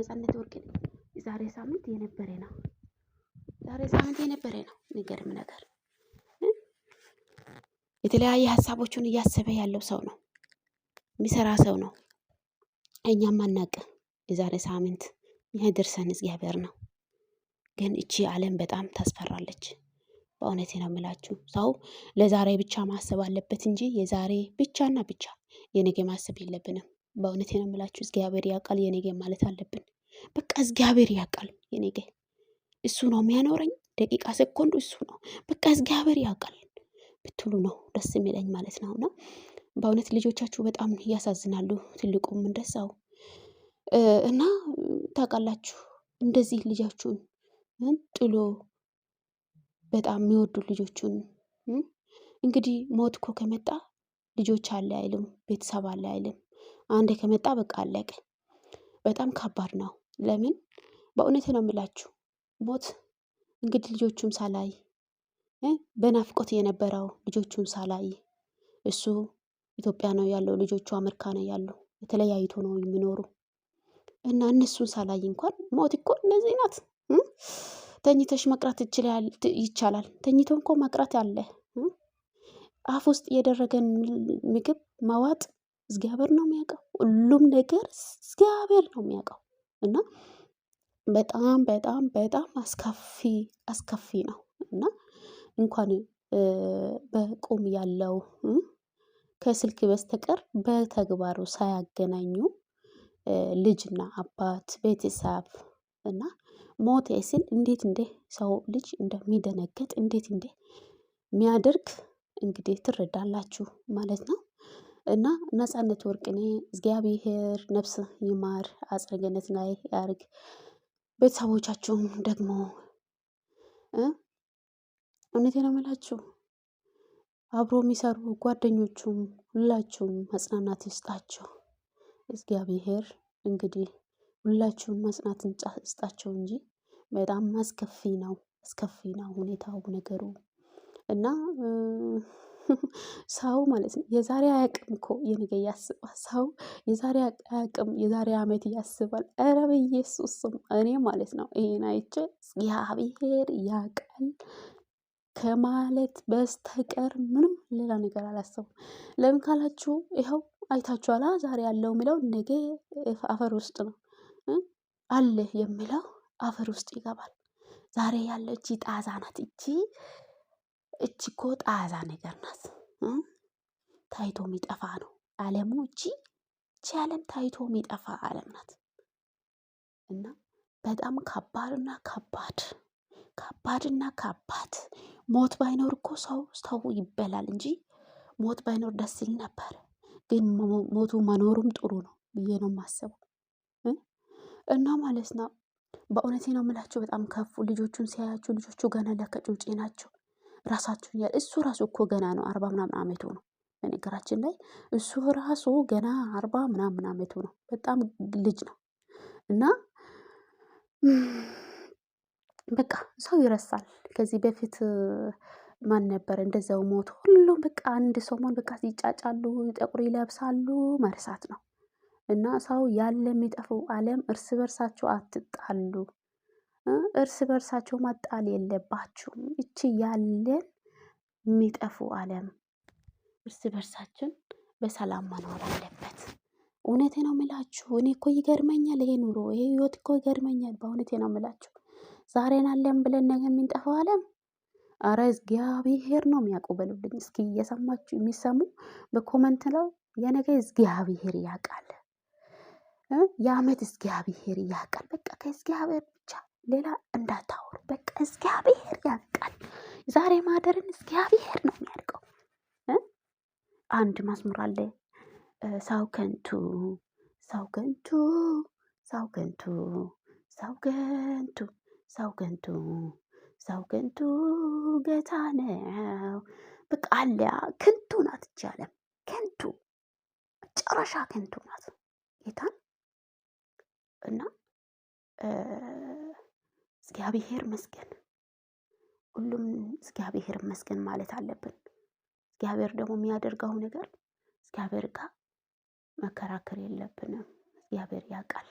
ነፃነት ወርቅ ዛሬ ሳምንት የነበረ ነው። ዛሬ ሳምንት የነበረ ነው። የሚገርም ነገር የተለያየ ሀሳቦቹን እያሰበ ያለው ሰው ነው። የሚሰራ ሰው ነው። እኛም አናቅ የዛሬ ሳምንት የሚያደርሰን እግዚአብሔር ነው። ግን እቺ ዓለም በጣም ታስፈራለች። በእውነቴ ነው የምላችሁ። ሰው ለዛሬ ብቻ ማሰብ አለበት እንጂ የዛሬ ብቻና ብቻ የነገ ማሰብ የለብንም። በእውነቴ ነው የምላችሁ። እግዚአብሔር ያውቃል የነገ ማለት አለብን። በቃ እግዚአብሔር ያውቃል የነገ። እሱ ነው የሚያኖረኝ ደቂቃ ሰኮንዱ እሱ ነው። በቃ እግዚአብሔር ያውቃል ብትሉ ነው ደስ የሚለኝ ማለት ነውና በእውነት ልጆቻችሁ በጣም ያሳዝናሉ። ትልቁም እንደዛው እና ታውቃላችሁ እንደዚህ ልጃችሁን ጥሎ በጣም የሚወዱ ልጆቹን እንግዲህ ሞት እኮ ከመጣ ልጆች አለ አይልም፣ ቤተሰብ አለ አይልም። አንዴ ከመጣ በቃ አለቀ። በጣም ከባድ ነው። ለምን በእውነት ነው የምላችሁ ሞት እንግዲህ ልጆቹም ሳላይ በናፍቆት የነበረው ልጆቹን ሳላይ እሱ ኢትዮጵያ ነው ያለው፣ ልጆቹ አሜሪካ ነው ያለው፣ የተለያይቶ ነው የሚኖሩ እና እነሱን ሳላይ እንኳን ሞት እኮ እንደዚህ ናት። ተኝተሽ መቅረት ይቻላል። ተኝቶ እንኳ መቅረት አለ። አፍ ውስጥ የደረገን ምግብ ማዋጥ እግዚአብሔር ነው የሚያውቀው። ሁሉም ነገር እግዚአብሔር ነው የሚያውቀው እና በጣም በጣም በጣም አስከፊ ነው እና እንኳን በቁም ያለው ከስልክ በስተቀር በተግባሩ ሳያገናኙ ልጅና አባት ቤተሰብ እና ሞት ሲል እንዴት ሰው ልጅ እንደሚደነገጥ እንዴት የሚያደርግ እንግዲህ ትረዳላችሁ ማለት ነው። እና ነፃነት ወርቅኔ እግዚአብሔር ነፍስ ይማር፣ አጸደ ገነት ላይ ያርግ። ቤተሰቦቻችሁም ደግሞ እውነቴን ነው የምላችሁ አብሮ የሚሰሩ ጓደኞቹም ሁላችሁም መጽናናት ይስጣቸው እግዚአብሔር። እንግዲህ ሁላችሁም መጽናናትን ይስጣቸው እንጂ በጣም አስከፊ ነው ሁኔታው ነገሩ እና ሰው ማለት ነው የዛሬ አያውቅም እኮ የነገ ያስባል። ሰው የዛሬ አያውቅም የዛሬ አመት ያስባል። ኧረ በኢየሱስ ስም እኔ ማለት ነው ይሄን አይቼ እግዚአብሔር ያውቃል ከማለት በስተቀር ምንም ሌላ ነገር አላሰብም። ለምን ካላችሁ ይኸው አይታችኋላ ዛሬ ያለው የሚለው ነገ አፈር ውስጥ ነው አለ የሚለው አፈር ውስጥ ይገባል። ዛሬ ያለው እቺ ጣዛ ናት። እቺ እኮ ጣዛ ነገር ናት። ታይቶ የሚጠፋ ነው ዓለሙ። እቺ ዓለም ታይቶ የሚጠፋ ዓለም ናት እና በጣም ከባድና ከባድ ሞት ባይኖር እኮ ሰው ይበላል እንጂ ሞት ባይኖር ደስ ይል ነበር። ግን ሞቱ መኖሩም ጥሩ ነው ብዬ ነው የማስበው እና ማለት ነው በእውነቴ ነው የምላችሁ በጣም ከፉ። ልጆቹን ሲያያችሁ ልጆቹ ገና ለከጩጬ ናቸው። ራሳችሁን እሱ ራሱ እኮ ገና ነው 40 ምናምን አመቱ ነው። በነገራችን ላይ እሱ ራሱ ገና 40 ምናምን አመቱ ነው። በጣም ልጅ ነው እና በቃ ሰው ይረሳል። ከዚህ በፊት ማን ነበር እንደዛው ሞት ሁሉም በቃ አንድ ሰሞን በቃ ሲጫጫሉ ጥቁር ይለብሳሉ መርሳት ነው እና ሰው ያለ የሚጠፋው ዓለም እርስ በርሳቸው አትጣሉ። እርስ በርሳቸው ማጣል የለባችሁም። እቺ ያለን የሚጠፉ ዓለም እርስ በርሳችን በሰላም መኖር አለበት። እውነቴ ነው የምላችሁ። እኔ እኮ ይገርመኛል ይሄ ኑሮ ይሄ ህይወት እኮ ይገርመኛል። በእውነቴ ነው የምላችሁ ዛሬን አለን ብለን ነገ የምንጠፋው ዓለም አረ እግዚአብሔር ነው የሚያውቀው በሉልኝ። እስኪ እየሰማችሁ የሚሰሙ በኮመንት ላይ የነገ እግዚአብሔር ያውቃል፣ የአመት እግዚአብሔር ያውቃል። በቃ ከእግዚአብሔር ብቻ ሌላ እንዳታወሩ። በቃ እግዚአብሔር ያውቃል። ዛሬ ማደርን እግዚአብሔር ነው የሚያውቀው። አንድ መዝሙር አለ ሰው ከንቱ ሰው ከንቱ ሰው ከንቱ ሰው ከንቱ ሰው ከንቱ ሰው ከንቱ ጌታ ነው። በቃ አለ ከንቱ ናት እቺ ዓለም ከንቱ መጨረሻ ከንቱ ናት ጌታን እና እግዚአብሔር መስገን ሁሉም እግዚአብሔር መስገን ማለት አለብን። እግዚአብሔር ደግሞ የሚያደርገው ነገር እግዚአብሔር ጋር መከራከር የለብንም። እግዚአብሔር ያውቃል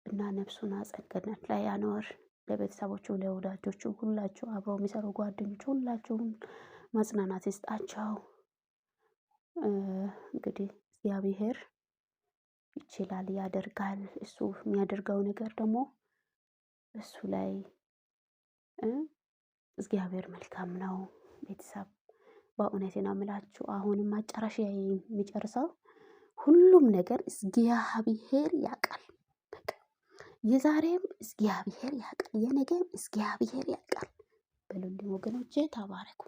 እና ነፍሱን አጸደ ገነት ላይ ያኖር። ለቤተሰቦቹ፣ ለወዳጆቹ ሁላችሁ አብረው የሚሰሩ ጓደኞች ሁላችሁም መጽናናት ይስጣቸው። እንግዲህ እግዚአብሔር ይችላል፣ ያደርጋል። እሱ የሚያደርገው ነገር ደግሞ እሱ ላይ እግዚአብሔር መልካም ነው። ቤተሰብ በእውነቴ ነው የምላችሁ። አሁንም መጨረሻ የሚጨርሰው ሁሉም ነገር እግዚአብሔር ያውቃል። በቃ የዛሬም እግዚአብሔር ያውቃል፣ የነገም እግዚአብሔር ያውቃል። በሉልኝ ወገኖቼ፣ ተባረኩ።